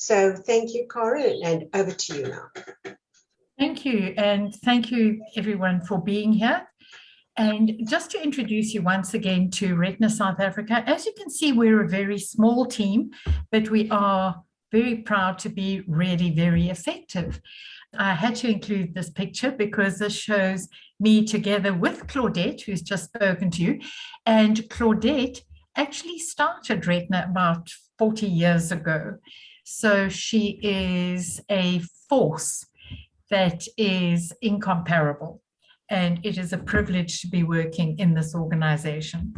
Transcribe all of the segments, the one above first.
So thank you, Corinne, and over to you now. Thank you, and thank you everyone for being here. And just to introduce you once again to Retina South Africa, as you can see, we're a very small team, but we are very proud to be really very effective. I had to include this picture because this shows me together with Claudette, who's just spoken to you. And Claudette actually started Retina about 40 years ago. So she is a force that is incomparable. And it is a privilege to be working in this organization.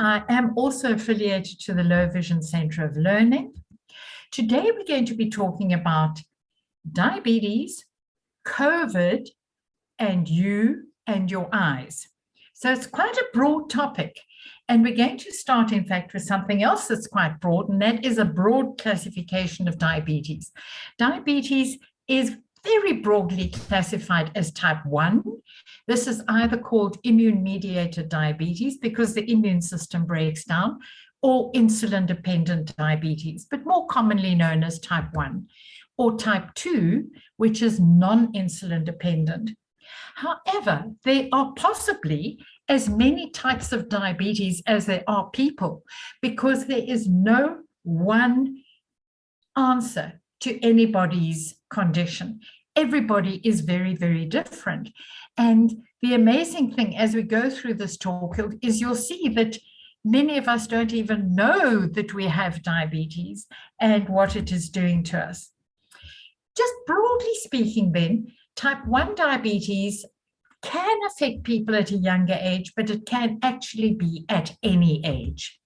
I am also affiliated to the Low Vision Center of Learning. Today, we're going to be talking about diabetes, COVID, and you and your eyes. So it's quite a broad topic. And we're going to start, in fact, with something else that's quite broad, and that is a broad classification of diabetes. Diabetes is very broadly classified as type 1. This is either called immune-mediated diabetes because the immune system breaks down, or insulin-dependent diabetes, but more commonly known as type 1, or type 2, which is non-insulin dependent. However, there are possibly as many types of diabetes as there are people, because there is no one answer to anybody's condition. Everybody is very, very different. And the amazing thing as we go through this talk is you'll see that many of us don't even know that we have diabetes and what it is doing to us. Just broadly speaking then, type 1 diabetes can affect people at a younger age, but it can actually be at any age.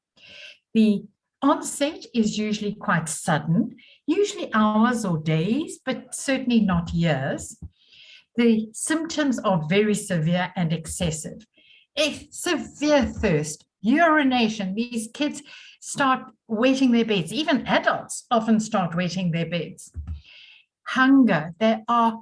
The onset is usually quite sudden, usually hours or days, but certainly not years. The symptoms are very severe and excessive. A severe thirst, urination, these kids start wetting their beds, even adults often start wetting their beds. Hunger, they are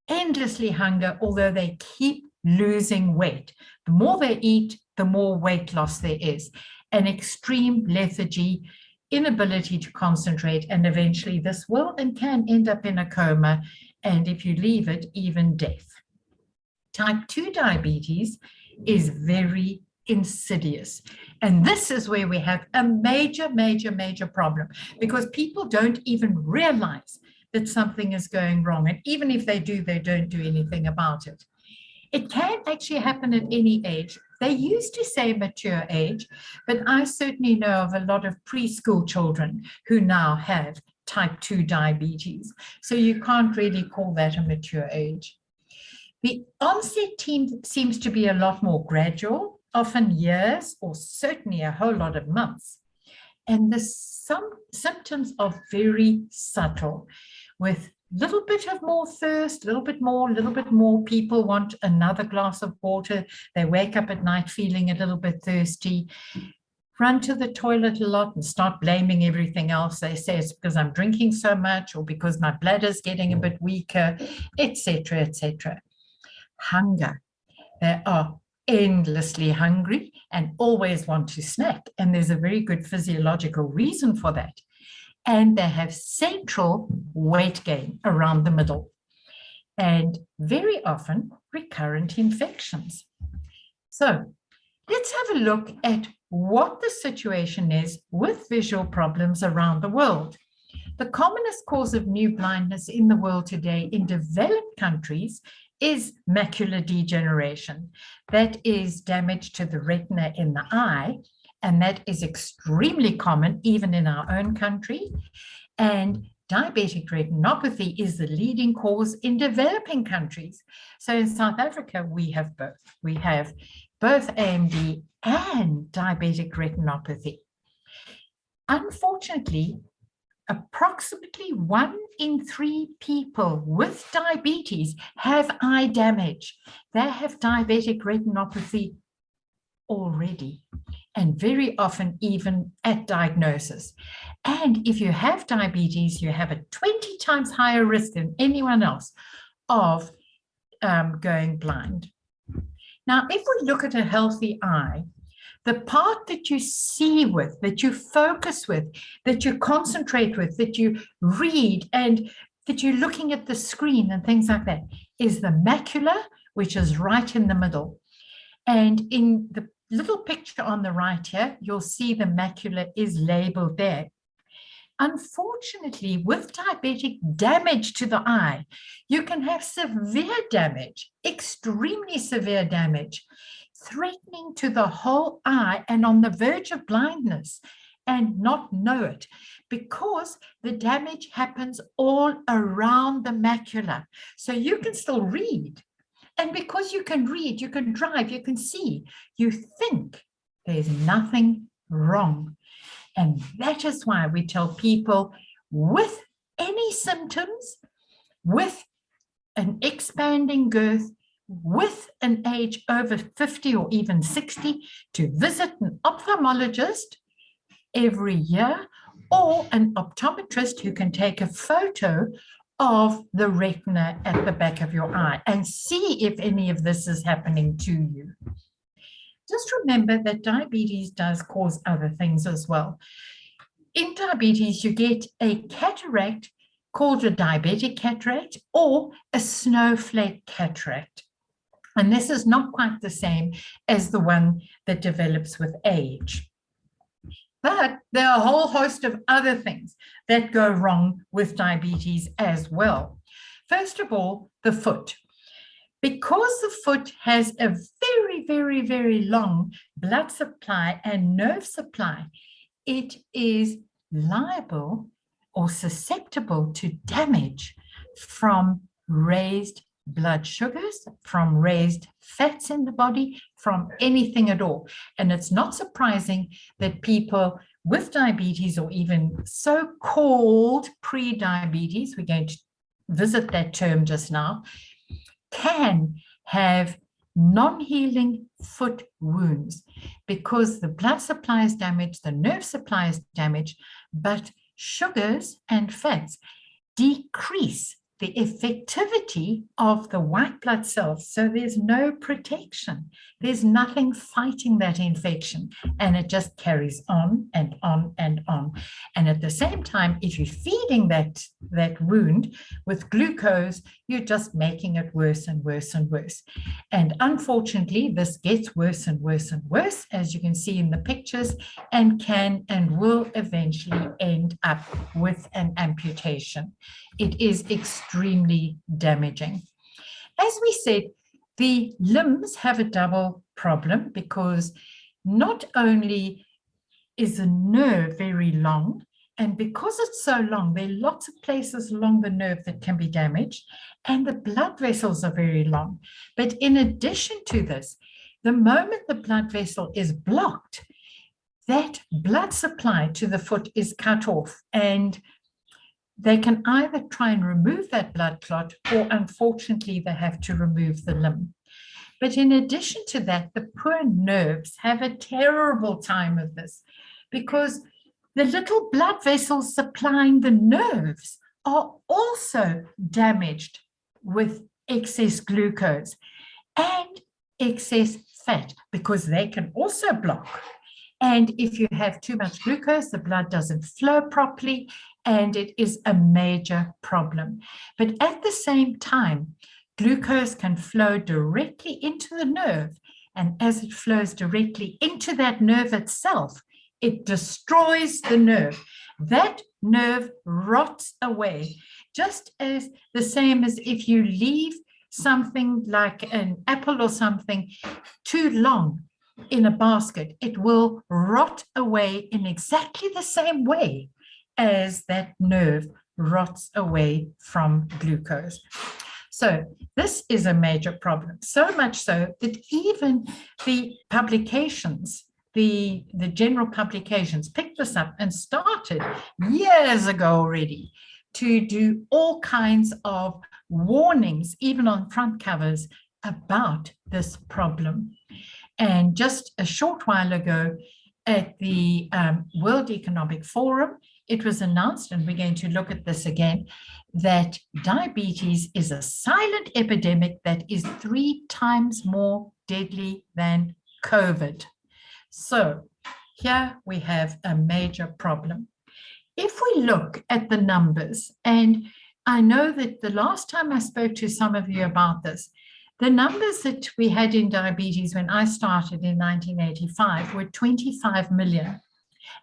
endlessly hungry, although they keep losing weight. The more they eat, the more weight loss there is. An extreme lethargy, inability to concentrate, and eventually this will and can end up in a coma, and if you leave it, even death. Type 2 diabetes is very insidious, and this is where we have a major problem, because people don't even realize that something is going wrong, and even if they do, they don't do anything about it. It can actually happen at any age. They used to say mature age, but I certainly know of a lot of preschool children who now have type 2 diabetes. So you can't really call that a mature age. The onset seems to be a lot more gradual, often years or certainly a whole lot of months. And some symptoms are very subtle, with a little bit of more thirst, a little bit more. People want another glass of water. They wake up at night feeling a little bit thirsty, run to the toilet a lot and start blaming everything else. They say it's because I'm drinking so much or because my bladder's getting a bit weaker, etc., etc. Hunger. They are endlessly hungry and always want to snack. And there's a very good physiological reason for that. And they have central weight gain around the middle, and very often recurrent infections. So let's have a look at what the situation is with visual problems around the world. The commonest cause of new blindness in the world today in developed countries is macular degeneration. That is damage to the retina in the eye, and that is extremely common even in our own country. And diabetic retinopathy is the leading cause in developing countries. So in South Africa, we have both. We have both AMD and diabetic retinopathy. Unfortunately, approximately 1 in 3 people with diabetes have eye damage. They have diabetic retinopathy already, and very often even at diagnosis. And if you have diabetes, you have a 20 times higher risk than anyone else of going blind. Now, if we look at a healthy eye, the part that you see with, that you focus with, that you concentrate with, that you read, and that you're looking at the screen and things like that, is the macula, which is right in the middle. And in the little picture on the right here, you'll see the macula is labeled there. Unfortunately, with diabetic damage to the eye, you can have severe damage, extremely severe damage, threatening to the whole eye and on the verge of blindness, and not know it, because the damage happens all around the macula. So you can still read. And because you can read, you can drive, you can see, you think there's nothing wrong. And that is why we tell people with any symptoms, with an expanding girth, with an age over 50 or even 60, to visit an ophthalmologist every year, or an optometrist who can take a photo of the retina at the back of your eye and see if any of this is happening to you. Just remember that diabetes does cause other things as well. In diabetes, you get a cataract called a diabetic cataract or a snowflake cataract. And this is not quite the same as the one that develops with age. But there are a whole host of other things that go wrong with diabetes as well. First of all, the foot. Because the foot has a very, very, very long blood supply and nerve supply, it is liable or susceptible to damage from raised blood sugars, from raised fats in the body, from anything at all. And it's not surprising that people with diabetes, or even so-called pre-diabetes, we're going to visit that term just now, can have non-healing foot wounds because the blood supply is damaged, the nerve supply is damaged, but sugars and fats decrease the effectivity of the white blood cells. So there's no protection. There's nothing fighting that infection. And it just carries on and on and on. And at the same time, if you're feeding that wound with glucose, you're just making it worse and worse and worse. And unfortunately, this gets worse and worse and worse, as you can see in the pictures, and can and will eventually end up with an amputation. It is extremely damaging. As we said, the limbs have a double problem because not only is the nerve very long, and because it's so long, there are lots of places along the nerve that can be damaged, and the blood vessels are very long. But in addition to this, the moment the blood vessel is blocked, that blood supply to the foot is cut off, and they can either try and remove that blood clot, or unfortunately, they have to remove the limb. But in addition to that, the poor nerves have a terrible time of this because the little blood vessels supplying the nerves are also damaged with excess glucose and excess fat because they can also block. And if you have too much glucose, the blood doesn't flow properly, and it is a major problem. But at the same time, glucose can flow directly into the nerve. And as it flows directly into that nerve itself, it destroys the nerve. That nerve rots away, just as the same as if you leave something like an apple or something too long in a basket, it will rot away in exactly the same way as that nerve rots away from glucose. So this is a major problem, so much so that even the publications, the general publications picked this up and started years ago already to do all kinds of warnings, even on front covers, about this problem. And just a short while ago at the World Economic Forum, it was announced, and we're going to look at this again, that diabetes is a silent epidemic that is 3 times more deadly than COVID. So here we have a major problem. If we look at the numbers, and I know that the last time I spoke to some of you about this, the numbers that we had in diabetes when I started in 1985 were 25 million.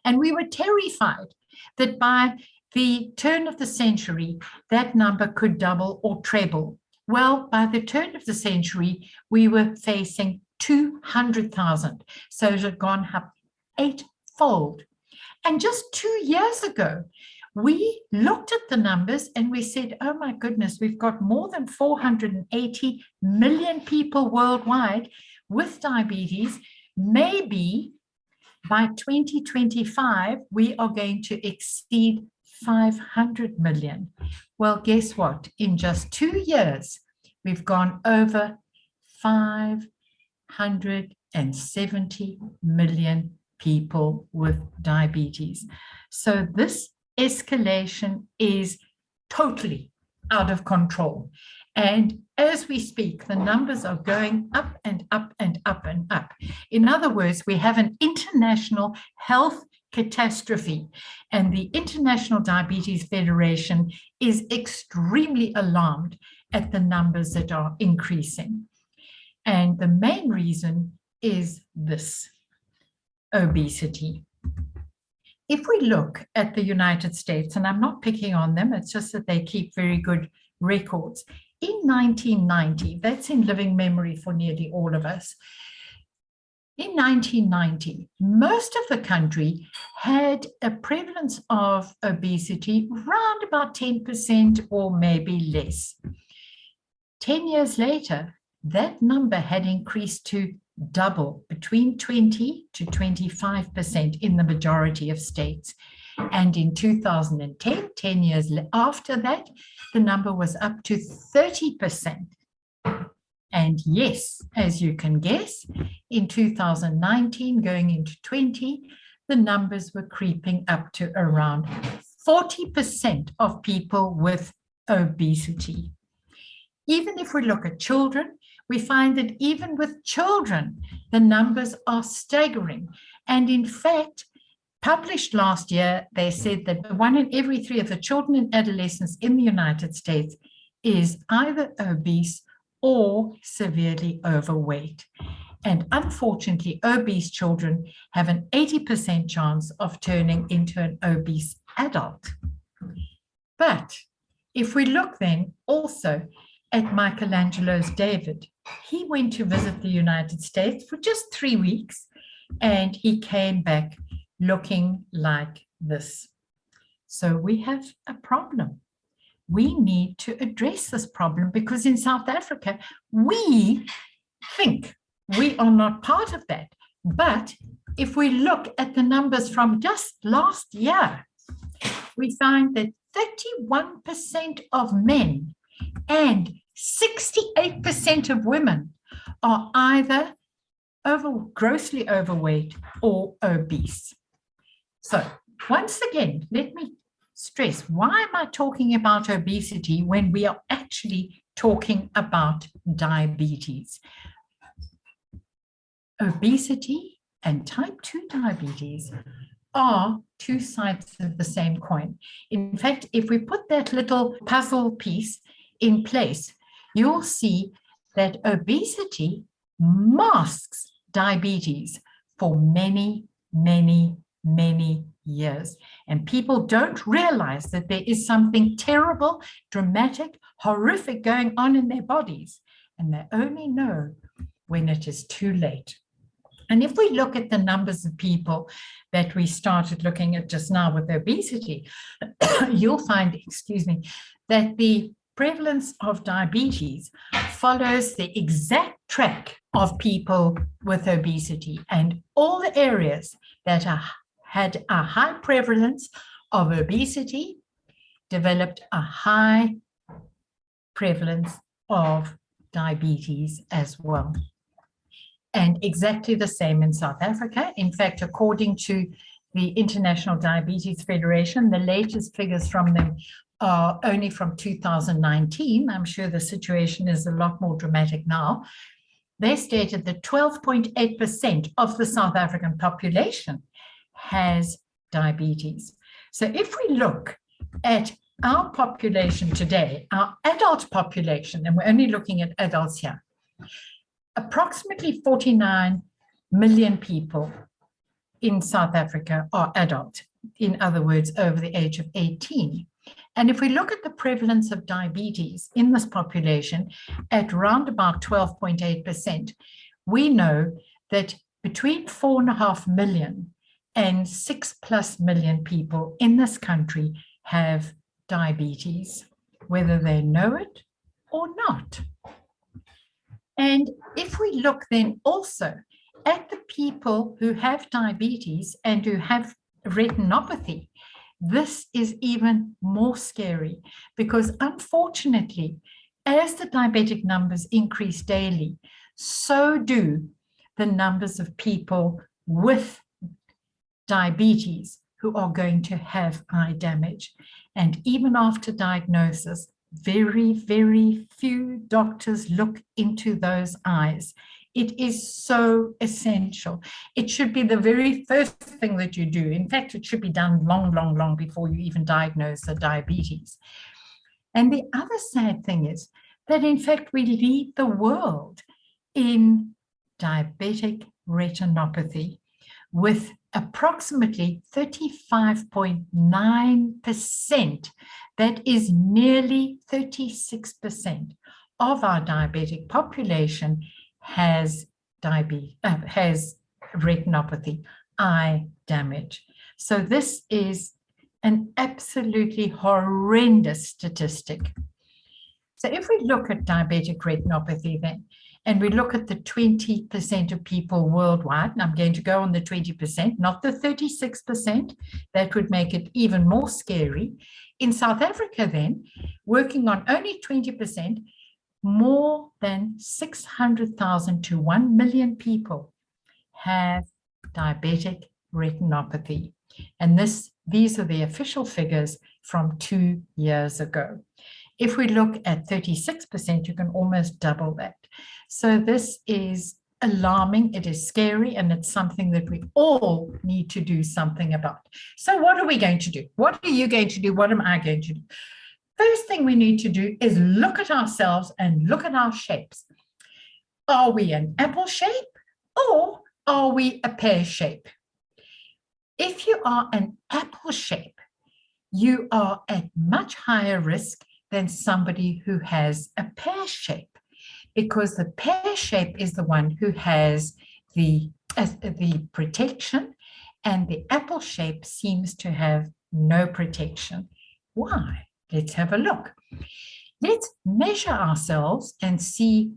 And we were terrified that by the turn of the century, that number could double or treble. Well, by the turn of the century, we were facing 200,000. So it had gone up 8-fold. And just 2 years ago, we looked at the numbers and we said, oh my goodness, we've got more than 480 million people worldwide with diabetes. Maybe by 2025, we are going to exceed 500 million. Well, guess what? In just 2 years, we've gone over 570 million people with diabetes. So this escalation is totally out of control. And as we speak, the numbers are going up and up and up and up. In other words, we have an international health catastrophe, and the International Diabetes Federation is extremely alarmed at the numbers that are increasing. And the main reason is this: obesity. If we look at the United States, and I'm not picking on them, it's just that they keep very good records. In 1990, that's in living memory for nearly all of us. In 1990, most of the country had a prevalence of obesity around about 10% or maybe less. 10 years later, that number had increased to double, between 20 to 25% in the majority of states. And in 2010, 10 years after that, the number was up to 30%. And yes, as you can guess, in 2019, going into 20, the numbers were creeping up to around 40% of people with obesity. Even if we look at children, we find that even with children, the numbers are staggering. And in fact, published last year, they said that 1 in every 3 of the children and adolescents in the United States is either obese or severely overweight. And unfortunately, obese children have an 80% chance of turning into an obese adult. But if we look then also at Michelangelo's David, he went to visit the United States for just 3 weeks, and he came back looking like this. So we have a problem. We need to address this problem, because in South Africa, we think we are not part of that. But if we look at the numbers from just last year, we find that 31% of men and 68% of women are either grossly overweight or obese. So once again, let me stress, why am I talking about obesity when we are actually talking about diabetes? Obesity and type 2 diabetes are two sides of the same coin. In fact, if we put that little puzzle piece in place, you'll see that obesity masks diabetes for many, many, many years. And people don't realize that there is something terrible, dramatic, horrific going on in their bodies. And they only know when it is too late. And if we look at the numbers of people that we started looking at just now with obesity, you'll find, that the prevalence of diabetes follows the exact track of people with obesity, and all the areas that had a high prevalence of obesity developed a high prevalence of diabetes as well. And exactly the same in South Africa. In fact, according to the International Diabetes Federation, the latest figures from them are only from 2019. I'm sure the situation is a lot more dramatic now. they stated that 12.8% of the South African population has diabetes. So if we look at our population today, our adult population, and we're only looking at adults here, approximately 49 million people in South Africa are adult, in other words, over the age of 18. And if we look at the prevalence of diabetes in this population at around about 12.8%, we know that between 4.5 million and 6+ million people in this country have diabetes, whether they know it or not. And if we look then also at the people who have diabetes and who have retinopathy, this is even more scary because unfortunately, as the diabetic numbers increase daily, so do the numbers of people with diabetes who are going to have eye damage. And even after diagnosis, very, very few doctors look into those eyes. It is so essential. It should be the very first thing that you do. In fact, it should be done long before you even diagnose the diabetes. And the other sad thing is that, in fact, we lead the world in diabetic retinopathy with approximately 35.9%. That is nearly 36% of our diabetic population has retinopathy, eye damage. So this is an absolutely horrendous statistic. So if we look at diabetic retinopathy then, and we look at the 20% of people worldwide, and I'm going to go on the 20%, not the 36%, that would make it even more scary. In South Africa then, working on only 20%, more than 600,000 to 1 million people have diabetic retinopathy. And these are the official figures from 2 years ago. If we look at 36%, you can almost double that. So this is alarming, it is scary, and it's something that we all need to do something about. So what are we going to do? What are you going to do? What am I going to do? First thing we need to do is look at ourselves and look at our shapes. Are we an apple shape or are we a pear shape? If you are an apple shape, you are at much higher risk than somebody who has a pear shape, because the pear shape is the one who has the protection, and the apple shape seems to have no protection. Why? Let's have a look. Let's measure ourselves and see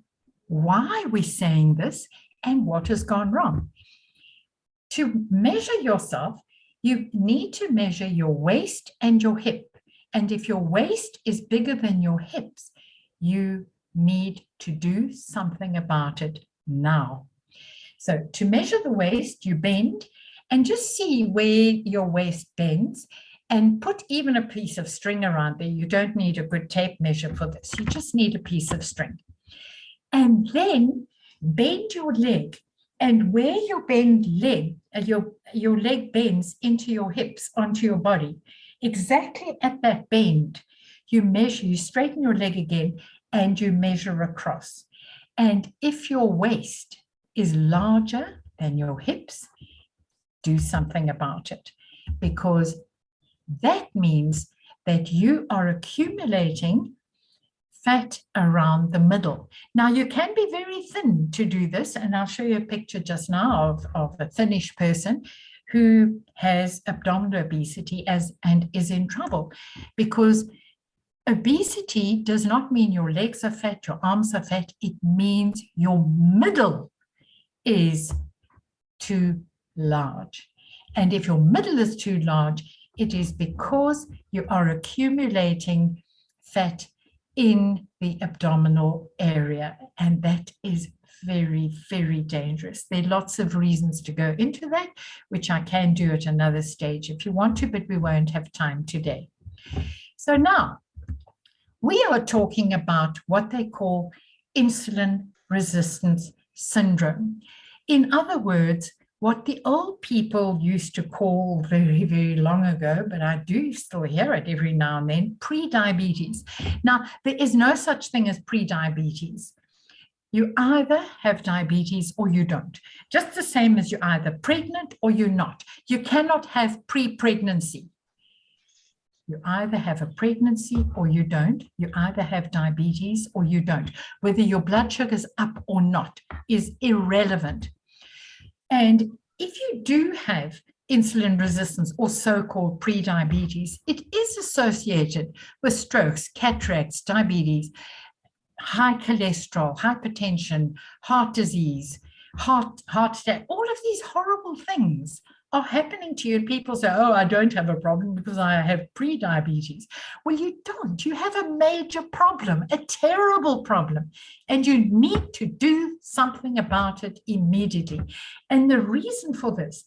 why we're saying this and what has gone wrong. To measure yourself, you need to measure your waist and your hip. And if your waist is bigger than your hips, you need to do something about it now. So to measure the waist, you bend and just see where your waist bends, and put even a piece of string around there. You don't need a good tape measure for this. You just need a piece of string. And then bend your leg, and where your leg bends into your hips, onto your body, exactly at that bend, you measure, you straighten your leg again, and you measure across. And if your waist is larger than your hips, do something about it, because that means that you are accumulating fat around the middle. Now, you can be very thin to do this, and I'll show you a picture just now of a thinnish person who has abdominal obesity and is in trouble, because obesity does not mean your legs are fat, your arms are fat. It means your middle is too large. And if your middle is too large, it is because you are accumulating fat in the abdominal area. And that is very, very dangerous. There are lots of reasons to go into that, which I can do at another stage if you want to, but we won't have time today. So now we are talking about what they call insulin resistance syndrome. In other words, what the old people used to call very, very long ago, but I do still hear it every now and then, pre-diabetes. Now, there is no such thing as pre-diabetes. You either have diabetes or you don't. Just the same as you're either pregnant or you're not. You cannot have pre-pregnancy. You either have a pregnancy or you don't. You either have diabetes or you don't. Whether your blood sugar is up or not is irrelevant. And if you do have insulin resistance or so-called pre-diabetes, it is associated with strokes, cataracts, diabetes, high cholesterol, hypertension, heart disease, heart attack. All of these horrible things are happening to you. And people say, oh, I don't have a problem because I have pre-diabetes. Well, you don't. You have a major problem, a terrible problem, and you need to do something about it immediately. And the reason for this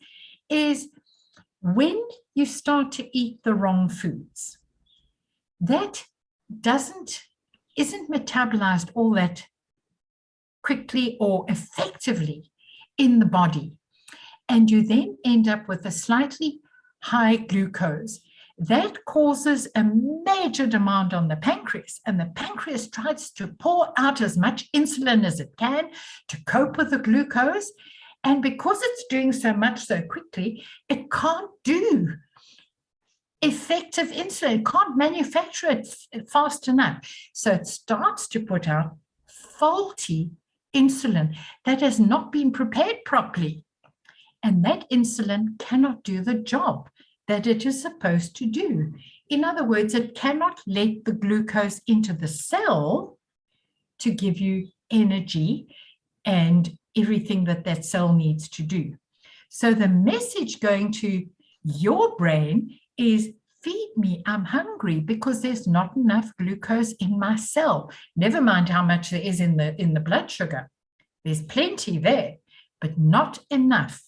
is when you start to eat the wrong foods, that isn't metabolized all that quickly or effectively in the body. And you then end up with a slightly high glucose. That causes a major demand on the pancreas, and the pancreas tries to pour out as much insulin as it can to cope with the glucose. And because it's doing so much so quickly, it can't do effective insulin. It can't manufacture it fast enough. So it starts to put out faulty insulin that has not been prepared properly. And that insulin cannot do the job that it is supposed to do. In other words, it cannot let the glucose into the cell to give you energy and everything that that cell needs to do. So the message going to your brain is, feed me, I'm hungry, because there's not enough glucose in my cell. Never mind how much there is in the blood sugar. There's plenty there, but not enough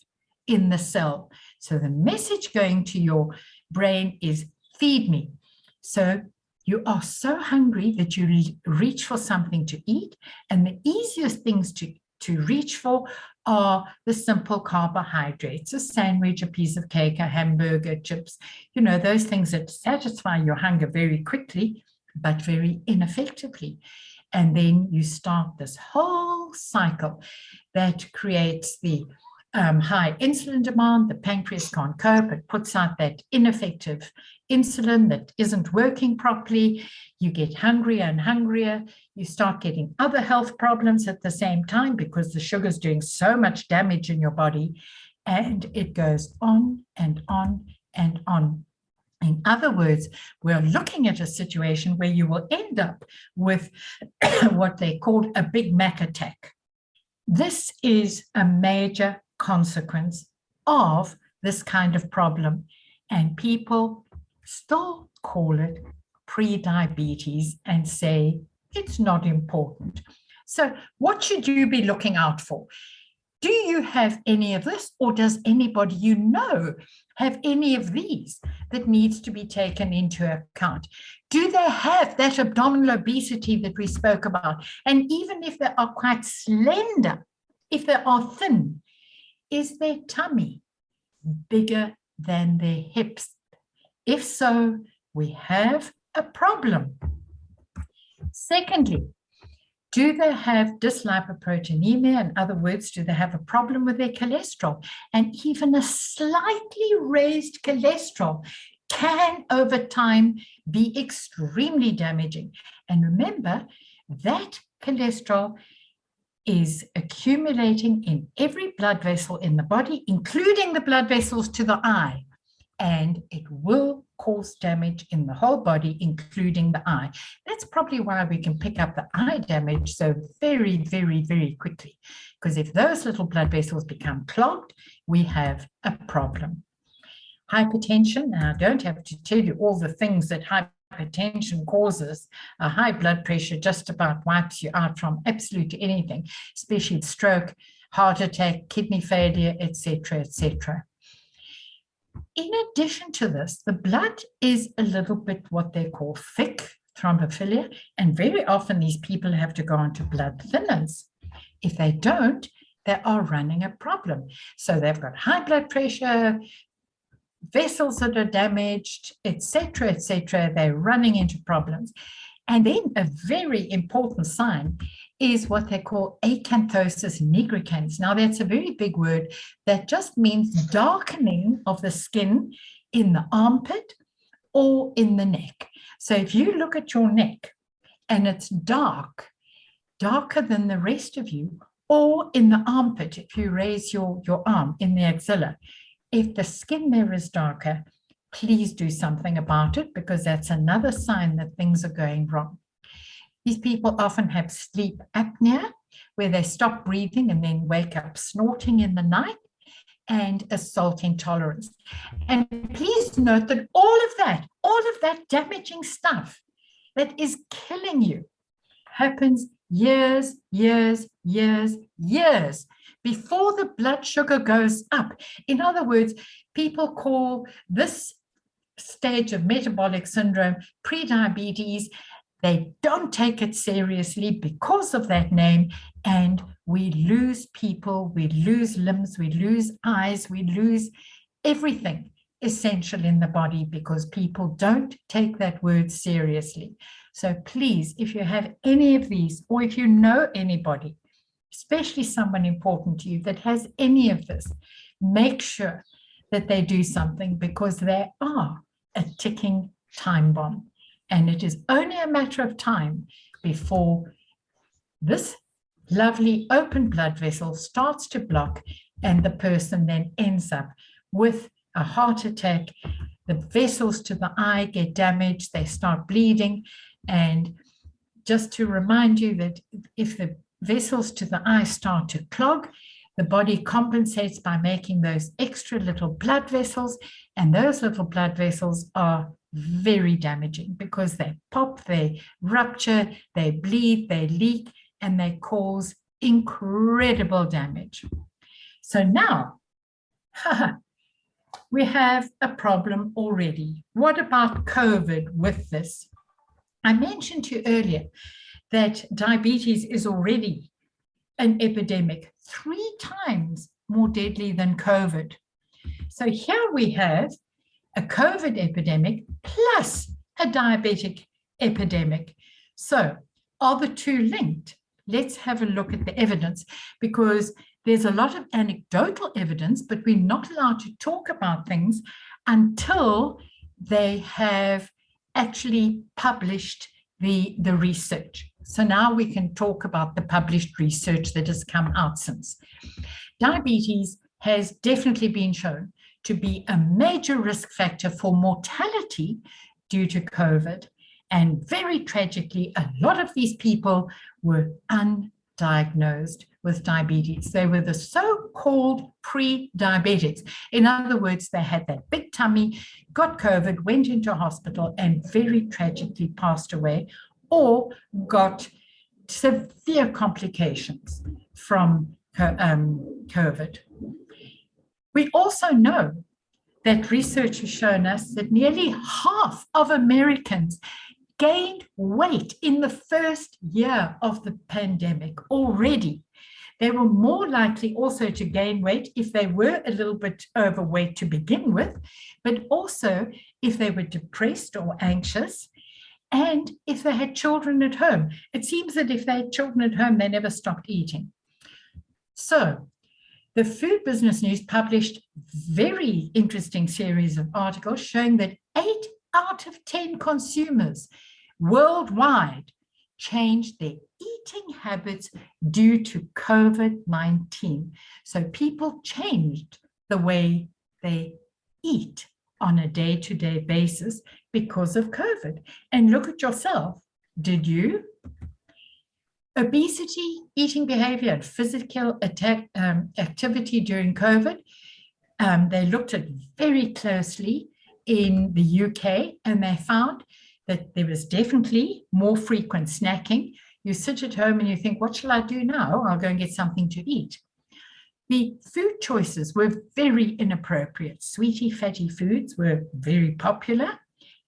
in the cell. So the message going to your brain is, feed me. So you are so hungry that you reach for something to eat, and the easiest things to reach for are the simple carbohydrates, a sandwich, a piece of cake, a hamburger, chips, those things that satisfy your hunger very quickly, but very ineffectively. And then you start this whole cycle that creates the high insulin demand. The pancreas can't cope. It puts out that ineffective insulin that isn't working properly. You get hungrier and hungrier. You start getting other health problems at the same time because the sugar is doing so much damage in your body. And it goes on and on and on. In other words, we're looking at a situation where you will end up with what they call a Big Mac attack. This is a major consequence of this kind of problem, and people still call it pre-diabetes and say it's not important. So what should you be looking out for? Do you have any of this, or does anybody you know have any of these that needs to be taken into account? Do they have that abdominal obesity that we spoke about? And even if they are quite slender, if they are thin, is their tummy bigger than their hips? If so, we have a problem. Secondly, do they have dyslipidemia? In other words, do they have a problem with their cholesterol? And even a slightly raised cholesterol can, over time, be extremely damaging. And remember, that cholesterol is accumulating in every blood vessel in the body, including the blood vessels to the eye. And it will cause damage in the whole body, including the eye. That's probably why we can pick up the eye damage so very, very, very quickly. Because if those little blood vessels become clogged, we have a problem. Hypertension, now I don't have to tell you all the things that hypertension causes. A high blood pressure just about wipes you out from absolutely anything, especially stroke, heart attack, kidney failure, etc., etc. In addition to this, the blood is a little bit what they call thick, thrombophilia, and very often these people have to go onto blood thinners. If they don't, they are running a problem. So they've got high blood pressure, vessels that are damaged, etc., etc. They're running into problems. And then a very important sign is what they call Acanthosis Negricans. Now, that's a very big word that just means darkening of the skin in the armpit or in the neck. So if you look at your neck and it's darker than the rest of you, or in the armpit, if you raise your arm in the axilla, if the skin there is darker, please do something about it, because that's another sign that things are going wrong. These people often have sleep apnea, where they stop breathing and then wake up snorting in the night, and a salt intolerance. And please note that all of that damaging stuff that is killing you happens years before the blood sugar goes up. In other words, people call this stage of metabolic syndrome pre-diabetes. They don't take it seriously because of that name, and we lose people, we lose limbs, we lose eyes, we lose everything essential in the body because people don't take that word seriously. So please, if you have any of these, or if you know anybody, especially someone important to you that has any of this, make sure that they do something, because they are a ticking time bomb. And it is only a matter of time before this lovely open blood vessel starts to block, and the person then ends up with a heart attack. The vessels to the eye get damaged, they start bleeding. And just to remind you that if the vessels to the eye start to clog, the body compensates by making those extra little blood vessels, and those little blood vessels are very damaging because they pop, they rupture, they bleed, they leak, and they cause incredible damage. So now, we have a problem already. What about COVID with this? I mentioned to you earlier that diabetes is already an epidemic, 3 times more deadly than COVID. So here we have a COVID epidemic plus a diabetic epidemic. So are the two linked? Let's have a look at the evidence, because there's a lot of anecdotal evidence, but we're not allowed to talk about things until they have actually published the research. So now we can talk about the published research that has come out since. Diabetes has definitely been shown to be a major risk factor for mortality due to COVID. And very tragically, a lot of these people were undiagnosed with diabetes. They were the so-called pre-diabetics. In other words, they had that big tummy, got COVID, went into hospital, and very tragically passed away, or got severe complications from COVID. We also know that research has shown us that nearly half of Americans gained weight in the first year of the pandemic already. They were more likely also to gain weight if they were a little bit overweight to begin with, but also if they were depressed or anxious, and if they had children at home. It seems that if they had children at home, they never stopped eating. So the Food Business News published very interesting series of articles showing that 8 out of 10 consumers worldwide changed their eating habits due to COVID-19. So people changed the way they eat on a day-to-day basis because of COVID. And look at yourself. Did you? Obesity, eating behavior, and physical activity during COVID, they looked at very closely in the UK, and they found that there was definitely more frequent snacking. You sit at home and you think, what shall I do now? I'll go and get something to eat. The food choices were very inappropriate. Sweetie, fatty foods were very popular,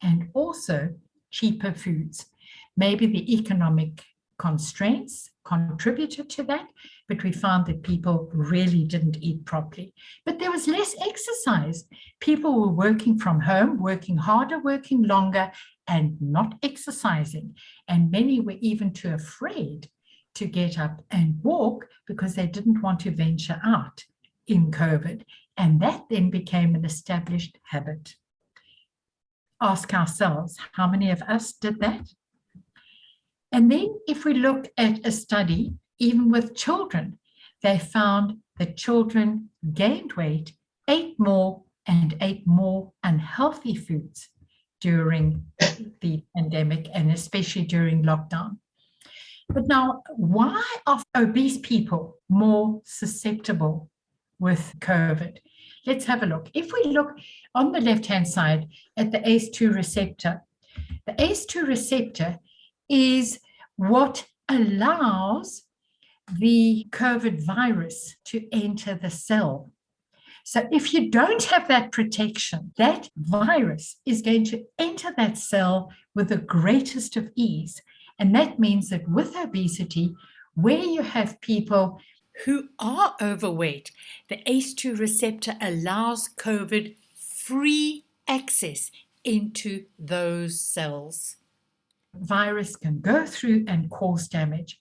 and also cheaper foods. Maybe the economic constraints contributed to that, but we found that people really didn't eat properly. But there was less exercise. People were working from home, working harder, working longer, and not exercising. And many were even too afraid to get up and walk because they didn't want to venture out in COVID. And that then became an established habit. Ask ourselves, how many of us did that? And then if we look at a study, even with children, they found that children gained weight, ate more, and ate more unhealthy foods during the pandemic, and especially during lockdown. But now, why are obese people more susceptible with COVID? Let's have a look. If we look on the left-hand side at the ACE2 receptor, the ACE2 receptor is what allows the COVID virus to enter the cell. So if you don't have that protection, that virus is going to enter that cell with the greatest of ease. And that means that with obesity, where you have people who are overweight, the ACE2 receptor allows COVID free access into those cells. Virus can go through and cause damage.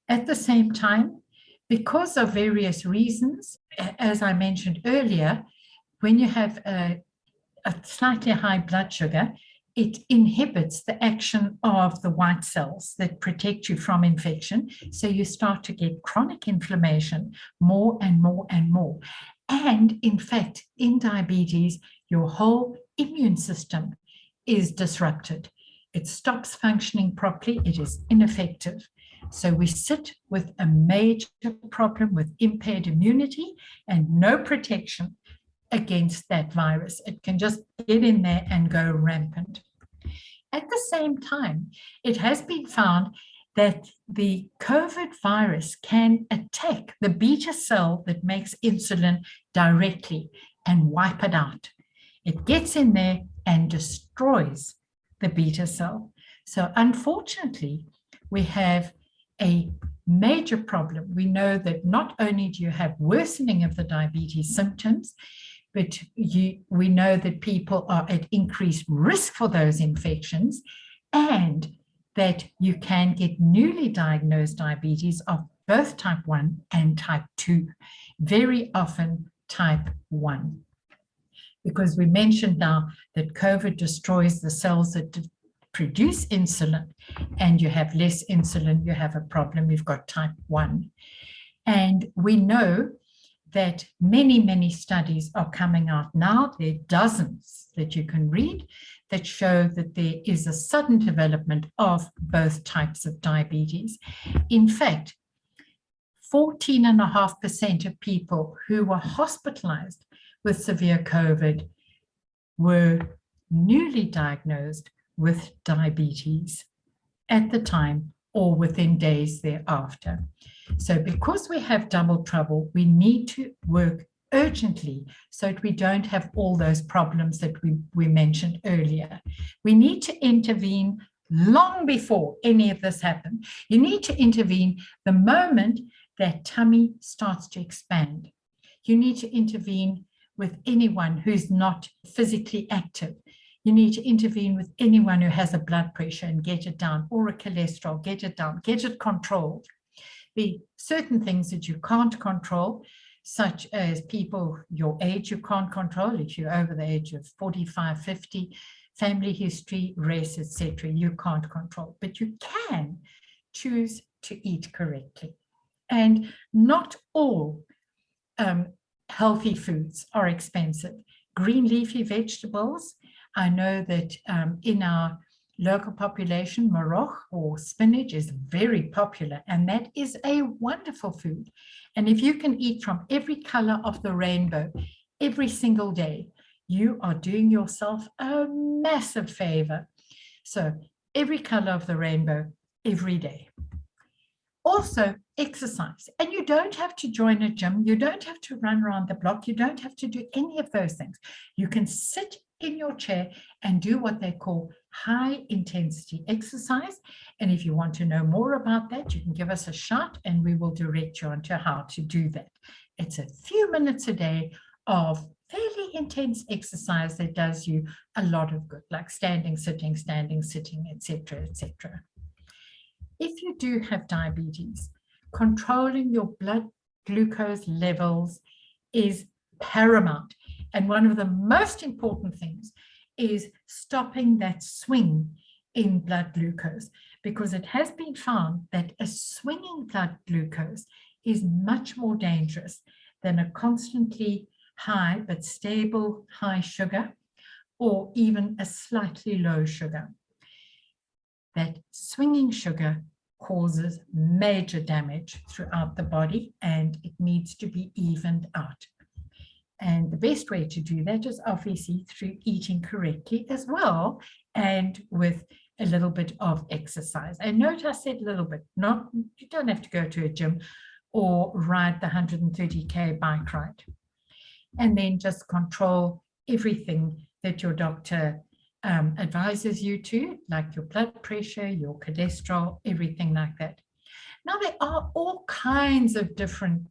At the same time, because of various reasons, as I mentioned earlier, when you have a slightly high blood sugar, it inhibits the action of the white cells that protect you from infection. So you start to get chronic inflammation more and more and more. And in fact, in diabetes, your whole immune system is disrupted. It stops functioning properly. It is ineffective. So we sit with a major problem with impaired immunity and no protection against that virus. It can just get in there and go rampant. At the same time, it has been found that the COVID virus can attack the beta cell that makes insulin directly and wipe it out. It gets in there and destroys the beta cell. So unfortunately, we have a major problem. We know that not only do you have worsening of the diabetes symptoms, but we know that people are at increased risk for those infections, and that you can get newly diagnosed diabetes of both type 1 and type 2, very often type 1. Because we mentioned now that COVID destroys the cells that produce insulin, and you have less insulin, you have a problem, you've got type 1. And we know that many, many studies are coming out now. There are dozens that you can read that show that there is a sudden development of both types of diabetes. In fact, 14.5% of people who were hospitalized with severe COVID were newly diagnosed with diabetes at the time or within days thereafter. So because we have double trouble, we need to work urgently so that we don't have all those problems that we mentioned earlier. We need to intervene long before any of this happens. You need to intervene the moment that tummy starts to expand. You need to intervene with anyone who's not physically active. You need to intervene with anyone who has a blood pressure and get it down, or a cholesterol, get it down, get it controlled. The certain things that you can't control, such as people, your age you can't control if you're over the age of 45, 50, family history, race, etc. You can't control, but you can choose to eat correctly. And not all healthy foods are expensive. Green leafy vegetables, I know that in our local population, moroch or spinach is very popular, and that is a wonderful food. And if you can eat from every color of the rainbow every single day, you are doing yourself a massive favor. So every color of the rainbow every day. Also, exercise. And you don't have to join a gym. You don't have to run around the block. You don't have to do any of those things. You can sit in your chair and do what they call high intensity exercise. And if you want to know more about that, you can give us a shout and we will direct you onto how to do that. It's a few minutes a day of fairly intense exercise that does you a lot of good, like standing, sitting, etc., etc. If you do have diabetes, controlling your blood glucose levels is paramount. And one of the most important things is stopping that swing in blood glucose, because it has been found that a swinging blood glucose is much more dangerous than a constantly high but stable high sugar, or even a slightly low sugar. That swinging sugar causes major damage throughout the body, and it needs to be evened out. And the best way to do that is obviously through eating correctly as well, and with a little bit of exercise. And note I said a little bit, you don't have to go to a gym or ride the 130K bike ride. And then just control everything that your doctor advises you to, like your blood pressure, your cholesterol, everything like that. Now, there are all kinds of different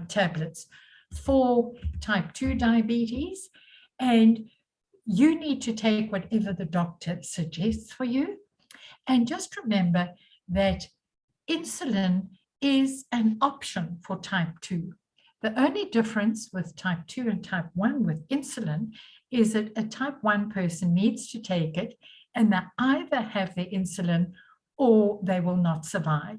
tablets for type 2 diabetes, and you need to take whatever the doctor suggests for you. And just remember that insulin is an option for type 2. The only difference with type 2 and type 1 with insulin is that a type 1 person needs to take it, and they either have their insulin or they will not survive.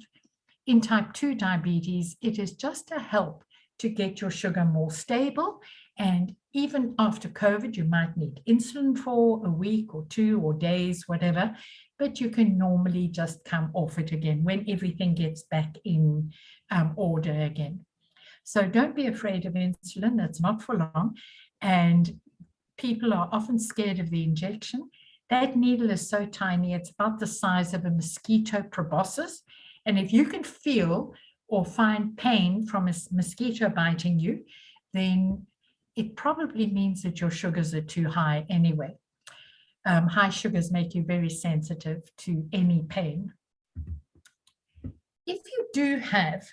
In type 2 diabetes, it is just a help to get your sugar more stable. And even after COVID, you might need insulin for a week or 2 or days, whatever, but you can normally just come off it again when everything gets back in order again. So don't be afraid of insulin. That's not for long. And people are often scared of the injection. That needle is so tiny, it's about the size of a mosquito proboscis. And if you can feel or find pain from a mosquito biting you, then it probably means that your sugars are too high anyway. High sugars make you very sensitive to any pain. If you do have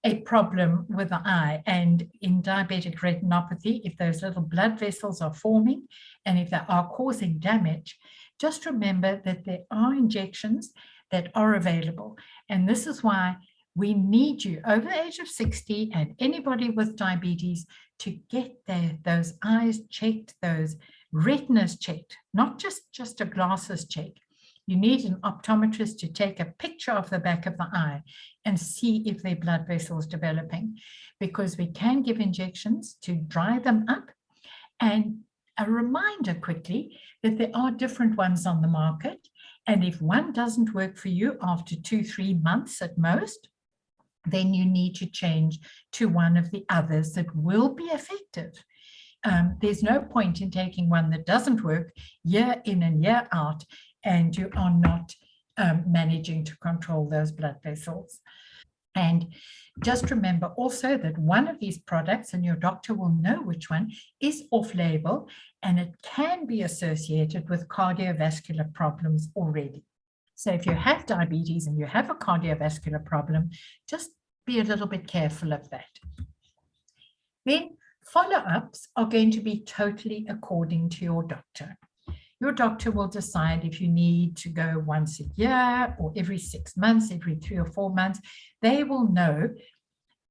a problem with the eye, and in diabetic retinopathy, if those little blood vessels are forming and if they are causing damage, just remember that there are injections that are available. And this is why we need you over the age of 60 and anybody with diabetes to get those eyes checked, those retinas checked, not just a glasses check. You need an optometrist to take a picture of the back of the eye and see if their blood vessels developing, because we can give injections to dry them up. And a reminder quickly that there are different ones on the market. And if one doesn't work for you after 2-3 months at most, then you need to change to one of the others that will be effective. There's no point in taking one that doesn't work year in and year out, and you are not managing to control those blood vessels. And just remember also that one of these products, and your doctor will know which one, is off-label, and it can be associated with cardiovascular problems already. So if you have diabetes and you have a cardiovascular problem, just be a little bit careful of that. Then follow-ups are going to be totally according to your doctor. Your doctor will decide if you need to go once a year or every 6 months, every 3 or 4 months. They will know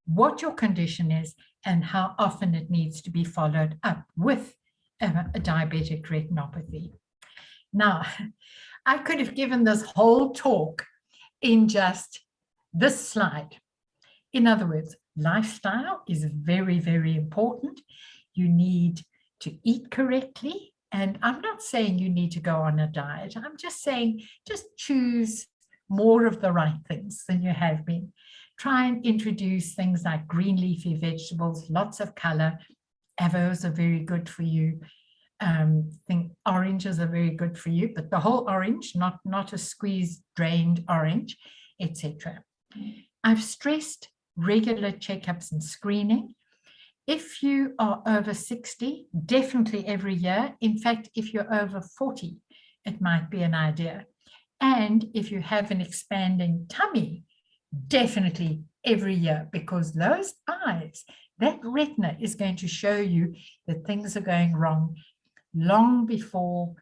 what your condition is and how often it needs to be followed up with a diabetic retinopathy. Now, I could have given this whole talk in just this slide. In other words, lifestyle is very, very important. You need to eat correctly. And I'm not saying you need to go on a diet. I'm just saying just choose more of the right things than you have been. Try and introduce things like green leafy vegetables, lots of color. Avos are very good for you. I think oranges are very good for you, but the whole orange, not a squeezed, drained orange, etc. I've stressed regular checkups and screening. If you are over 60, definitely every year. In fact, if you're over 40, it might be an idea. And if you have an expanding tummy, definitely every year, because those eyes, that retina is going to show you that things are going wrong long before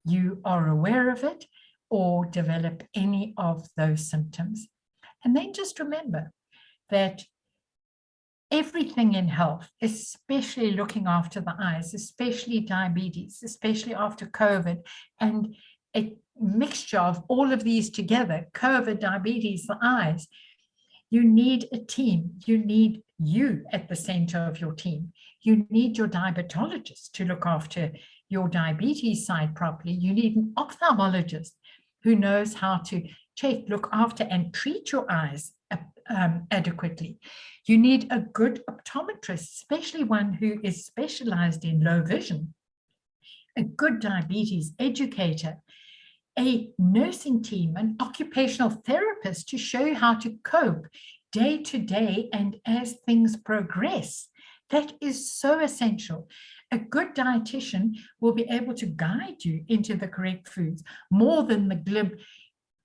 you are aware of it or develop any of those symptoms. And then just remember that everything in health, especially looking after the eyes, especially diabetes, especially after COVID, and a mixture of all of these together, COVID, diabetes, the eyes, you need a team. You need you at the center of your team. You need your diabetologist to look after your diabetes side properly. You need an ophthalmologist who knows how to check, look after, and treat your eyes adequately. You need a good optometrist, especially one who is specialized in low vision, a good diabetes educator, a nursing team, an occupational therapist to show you how to cope day to day and as things progress. That is so essential. A good dietitian will be able to guide you into the correct foods more than the glib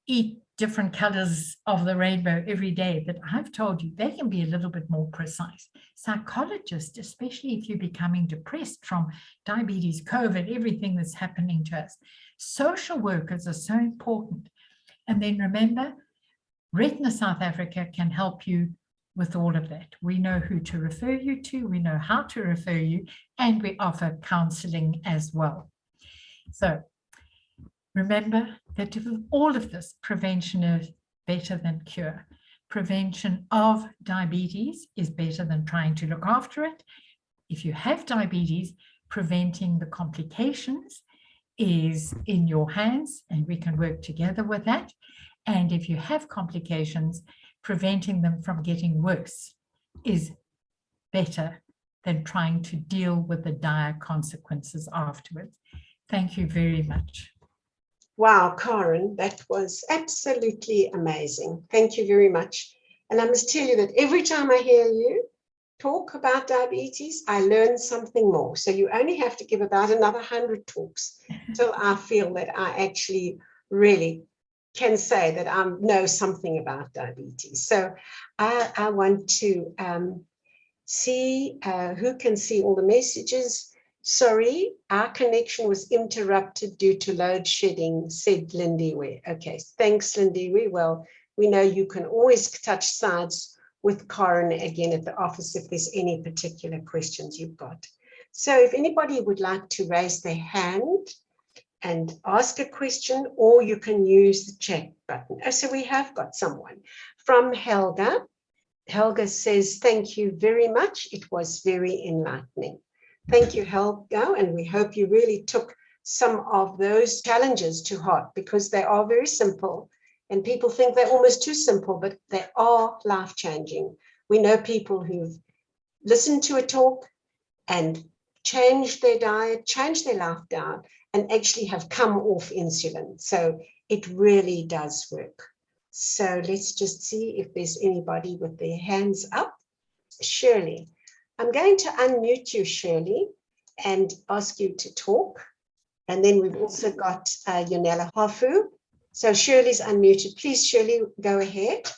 eat different colors of the rainbow every day that I've told you. They can be a little bit more precise. Psychologists, especially if you're becoming depressed from diabetes, COVID, everything that's happening to us. Social workers are so important. And then remember, Retina South Africa can help you with all of that. We know who to refer you to, we know how to refer you, and we offer counseling as well. So remember that with all of this, prevention is better than cure. Prevention of diabetes is better than trying to look after it. If you have diabetes, preventing the complications is in your hands, and we can work together with that. And if you have complications, preventing them from getting worse is better than trying to deal with the dire consequences afterwards. Thank you very much. Wow, Karen, that was absolutely amazing. Thank you very much. And I must tell you that every time I hear you talk about diabetes, I learn something more. So you only have to give about another 100 talks till I feel that I actually really can say that I know something about diabetes. So I want to see who can see all the messages. Sorry, our connection was interrupted due to load shedding, said Lindiwe. Okay, thanks, Lindiwe. Well, we know you can always touch sides with Karen again at the office if there's any particular questions you've got. So if anybody would like to raise their hand and ask a question, or you can use the chat button. Oh, so we have got someone from Helga. Helga says, thank you very much. It was very enlightening. Thank you, Helga, and we hope you really took some of those challenges to heart, because they are very simple and people think they're almost too simple, but they are life-changing. We know people who've listened to a talk and changed their diet, changed their lifestyle, and actually have come off insulin. So it really does work. So let's just see if there's anybody with their hands up. Shirley, I'm going to unmute you, Shirley, and ask you to talk. And then we've also got Yonela Hafu. So Shirley's unmuted. Please, Shirley, go ahead.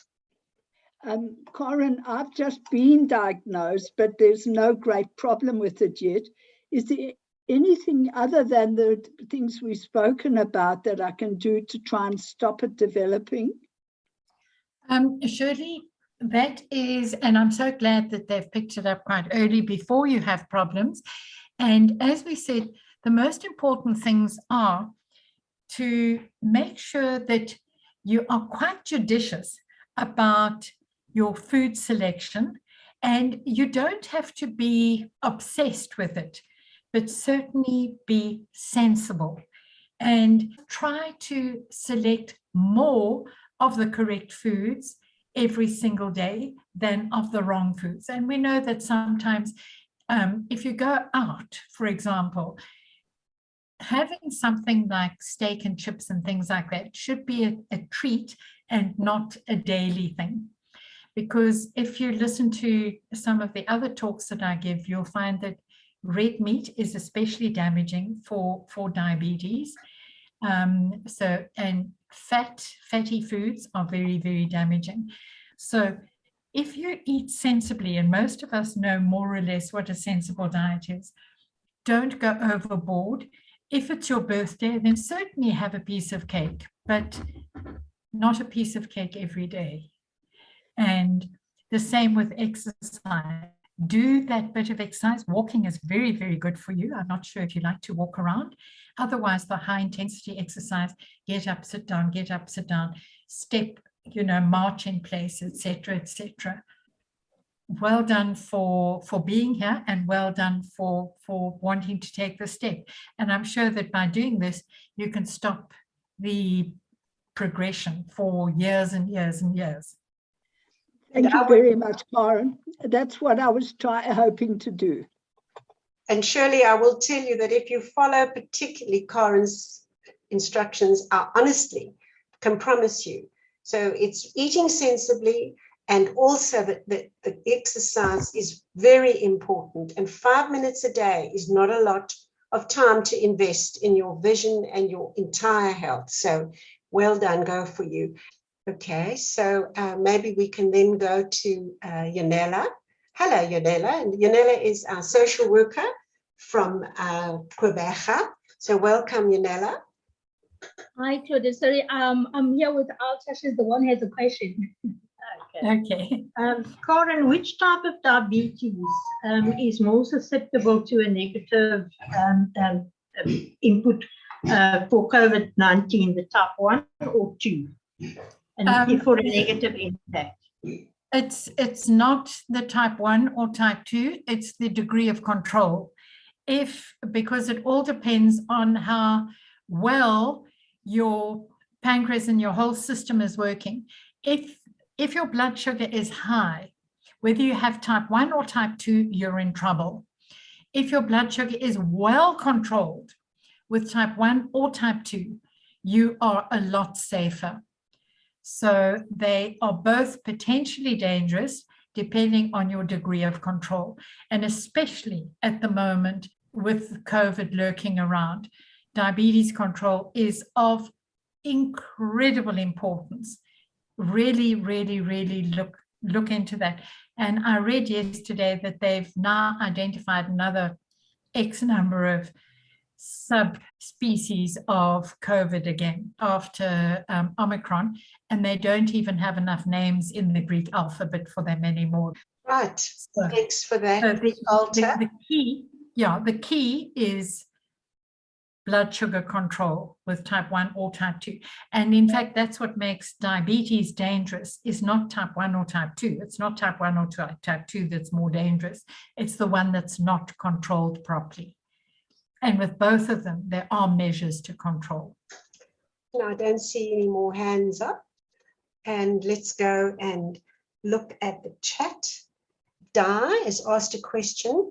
Karen, I've just been diagnosed, but there's no great problem with it yet. Is there anything other than the things we've spoken about that I can do to try and stop it developing? Shirley, that is, and I'm so glad that they've picked it up quite early before you have problems. And as we said, the most important things are to make sure that you are quite judicious about your food selection, and you don't have to be obsessed with it, but certainly be sensible and try to select more of the correct foods every single day than of the wrong foods. And we know that sometimes if you go out, for example, having something like steak and chips and things like that should be a treat and not a daily thing. because if you listen to some of the other talks that I give, you'll find that red meat is especially damaging for diabetes. And fatty foods are very, very damaging. So if you eat sensibly, and most of us know more or less what a sensible diet is, don't go overboard. If it's your birthday, then certainly have a piece of cake, but not a piece of cake every day. And the same with exercise. Do that bit of exercise. Walking is very, very good for you. I'm not sure if you like to walk around. Otherwise, the high intensity exercise, get up, sit down, get up, sit down, step, march in place, etc., etc. Well done for being here, and well done for wanting to take the step. And I'm sure that by doing this, you can stop the progression for years and years and years. Thank you very much, Karen. That's what I was hoping to do. And Shirley, I will tell you that if you follow particularly Karen's instructions, I honestly can promise you. So it's eating sensibly, and also the exercise is very important. And 5 minutes a day is not a lot of time to invest in your vision and your entire health. So well done, go for you. Okay, so maybe we can then go to Yanela. Hello, Yanela. And Yanela is our social worker from Quebec. So welcome, Yanela. Hi, Claudia. Sorry, I'm here with Alta. She's the one who has a question. Okay. Karen, which type of diabetes is more susceptible to a negative input for COVID-19, the type 1 or 2? And for a negative impact? It's not the type 1 or type 2, it's the degree of control. Because it all depends on how well your pancreas and your whole system is working. If your blood sugar is high, whether you have type 1 or type 2, you're in trouble. If your blood sugar is well controlled with type 1 or type 2, you are a lot safer. So they are both potentially dangerous depending on your degree of control. And especially at the moment with COVID lurking around, diabetes control is of incredible importance. Really, really, really look into that. And I read yesterday that they've now identified another X number of subspecies of COVID again after Omicron, and they don't even have enough names in the Greek alphabet for them anymore. Right. So, thanks for that. So the key is blood sugar control with type 1 or type 2. And in fact, that's what makes diabetes dangerous, is not type 1 or type 2. It's not type 1 or type 2 that's more dangerous. It's the one that's not controlled properly. And with both of them, there are measures to control. No, I don't see any more hands up. And let's go and look at the chat. Di has asked a question.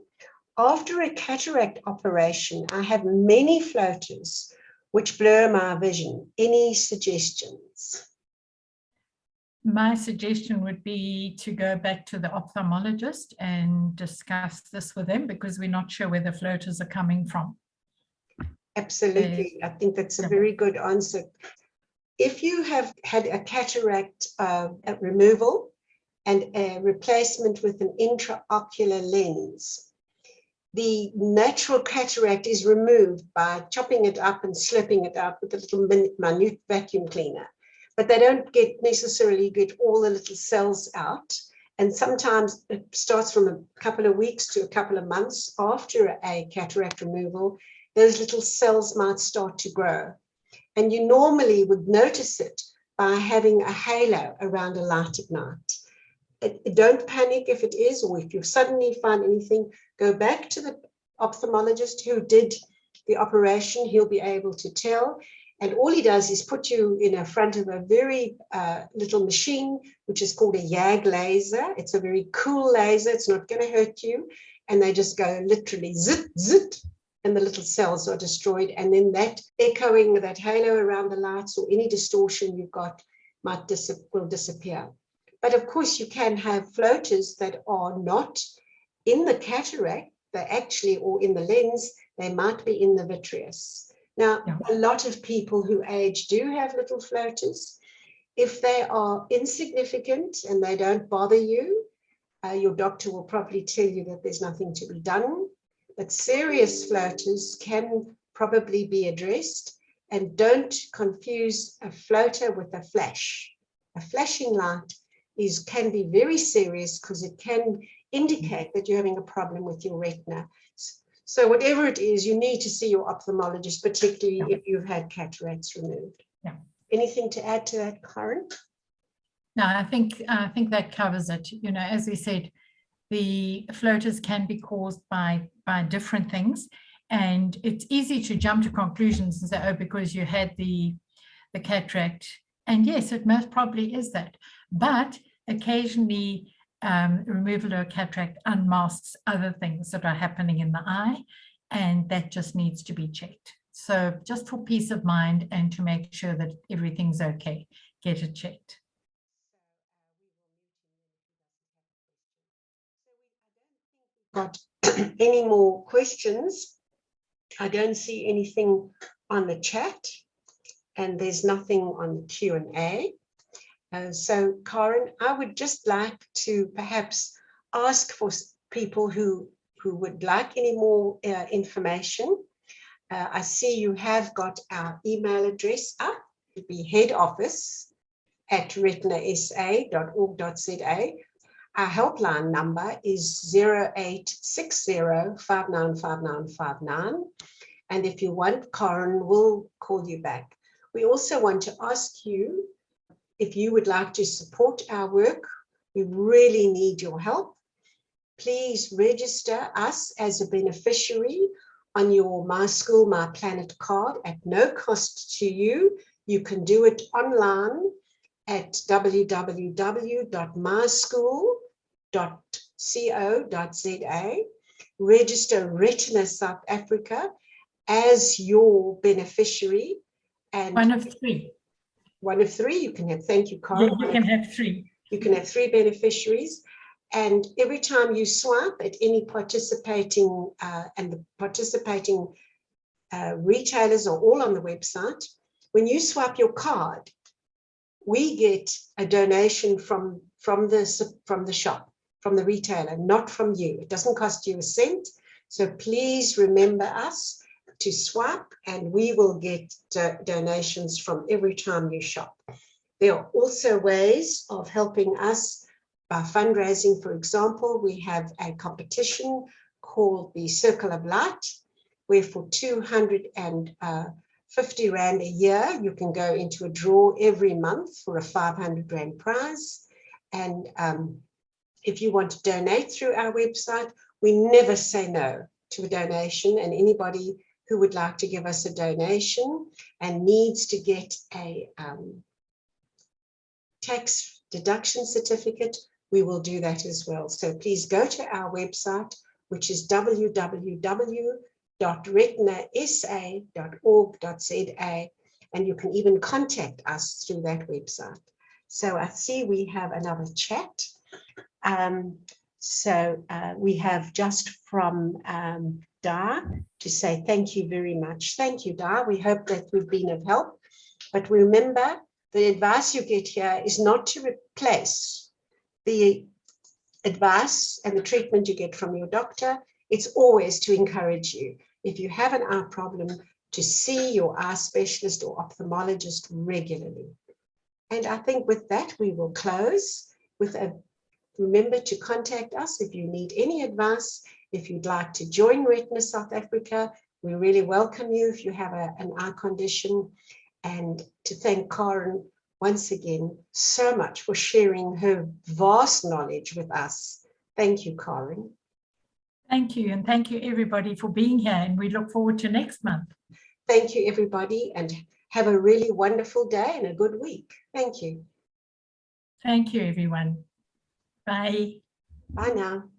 After a cataract operation, I have many floaters which blur my vision. Any suggestions? My suggestion would be to go back to the ophthalmologist and discuss this with them, because we're not sure where the floaters are coming from. Absolutely. I think that's a very good answer. If you have had a cataract removal and a replacement with an intraocular lens, the natural cataract is removed by chopping it up and slipping it out with a little minute vacuum cleaner. But they don't necessarily get all the little cells out. And sometimes it starts from a couple of weeks to a couple of months after a cataract removal. Those little cells might start to grow. And you normally would notice it by having a halo around a light at night. Don't panic if it is, or if you suddenly find anything, go back to the ophthalmologist who did the operation. He'll be able to tell. And all he does is put you in front of a very little machine, which is called a YAG laser. It's a very cool laser. It's not going to hurt you. And they just go literally zit, zit, and the little cells are destroyed. And then that echoing, that halo around the lights, or any distortion you've got will disappear. But of course, you can have floaters that are not in the cataract, they actually, or in the lens, they might be in the vitreous. Now, a lot of people who age do have little floaters. If they are insignificant and they don't bother you, your doctor will probably tell you that there's nothing to be done. But serious floaters can probably be addressed, and don't confuse a floater with a flash. A flashing light can be very serious because it can indicate that you're having a problem with your retina. So whatever it is, you need to see your ophthalmologist, particularly if you've had cataracts removed. Yeah. Anything to add to that, Karen? No, I think that covers it. You know, as we said, the floaters can be caused by different things, and it's easy to jump to conclusions and say, oh, because you had the cataract. And yes, it most probably is that. But occasionally, removal of a cataract unmasks other things that are happening in the eye, and that just needs to be checked. So just for peace of mind and to make sure that everything's okay, get it checked. Got any more questions? I don't see anything on the chat, and there's nothing on the Q&A. So, Karen, I would just like to perhaps ask for people who would like any more information. I see you have got our email address up. It would be headoffice@retinasa.org.za. Our helpline number is 0860-595959. And if you want, Karen will call you back. We also want to ask you if you would like to support our work. We really need your help. Please register us as a beneficiary on your My School, My Planet card at no cost to you. You can do it online at www.myschool.co.za. Register Retina South Africa as your beneficiary. And one of three. One of three. You can have, thank you, Karen. You can have three. You can have three beneficiaries. And every time you swipe at any participating, and the participating retailers are all on the website, when you swipe your card, we get a donation from the shop, from the retailer, not from you. It doesn't cost you a cent. So please remember us to swipe, and we will get donations from every time you shop. There are also ways of helping us by fundraising. For example, we have a competition called the Circle of Light, where for 250 Rand a year, you can go into a draw every month for a 500 Rand prize. And if you want to donate through our website, we never say no to a donation, and anybody who would like to give us a donation and needs to get a tax deduction certificate, we will do that as well. So please go to our website, which is www.retinasa.org.za, and you can even contact us through that website. So I see we have another chat. We have just from Dar to say thank you very much. Thank you, Dar. We hope that we've been of help. But remember, the advice you get here is not to replace the advice and the treatment you get from your doctor. It's always to encourage you, if you have an eye problem, to see your eye specialist or ophthalmologist regularly. And I think with that, we will close with remember to contact us if you need any advice. If you'd like to join Retina South Africa, we really welcome you if you have an eye condition. And to thank Karen once again so much for sharing her vast knowledge with us. Thank you, Karen. Thank you, and thank you everybody for being here, and we look forward to next month. Thank you everybody, and have a really wonderful day and a good week. Thank you. Thank you everyone. Bye. Bye now.